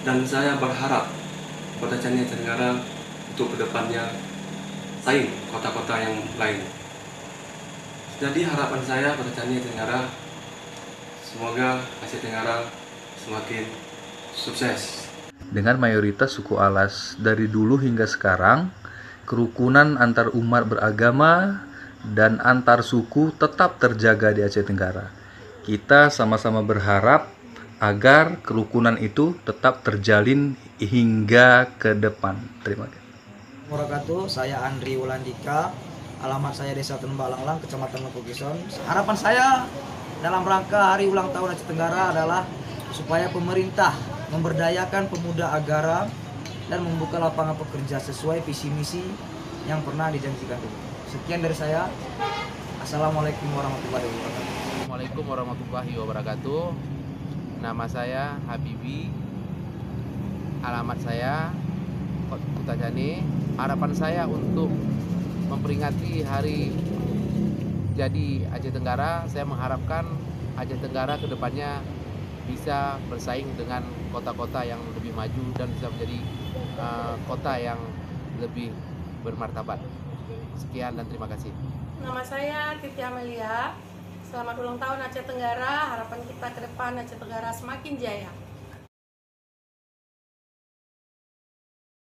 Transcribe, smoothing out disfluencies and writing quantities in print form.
Dan saya berharap Kota Changi Aceh Tenggara untuk kedepannya saing kota-kota yang lain. Jadi harapan saya Kota Changi Aceh Tenggara, semoga Aceh Tenggara semakin sukses. Dengan mayoritas suku Alas dari dulu hingga sekarang, kerukunan antar umat beragama dan antar suku tetap terjaga di Aceh Tenggara. Kita sama-sama berharap agar kerukunan itu tetap terjalin hingga ke depan. Terima kasih. Wabarakatuh, saya Andri Wulandika, alamat saya Desa Tenbalanglang, Kecamatan Lepukison. Harapan saya dalam rangka Hari Ulang Tahun Aceh Tenggara adalah supaya pemerintah memberdayakan pemuda agara dan membuka lapangan pekerja sesuai visi misi yang pernah dijanjikan dulu. Sekian dari saya. Assalamualaikum warahmatullahi wabarakatuh. Assalamualaikum warahmatullahi wabarakatuh. Nama saya Habibi, alamat saya Kota Changi. Harapan saya untuk memperingati hari jadi Aceh Tenggara, saya mengharapkan Aceh Tenggara kedepannya bisa bersaing dengan kota-kota yang lebih maju dan bisa menjadi kota yang lebih bermartabat. Sekian dan terima kasih. Nama saya Titi Amelia. Selamat ulang tahun Aceh Tenggara. Harapan kita ke depan Aceh Tenggara semakin jaya.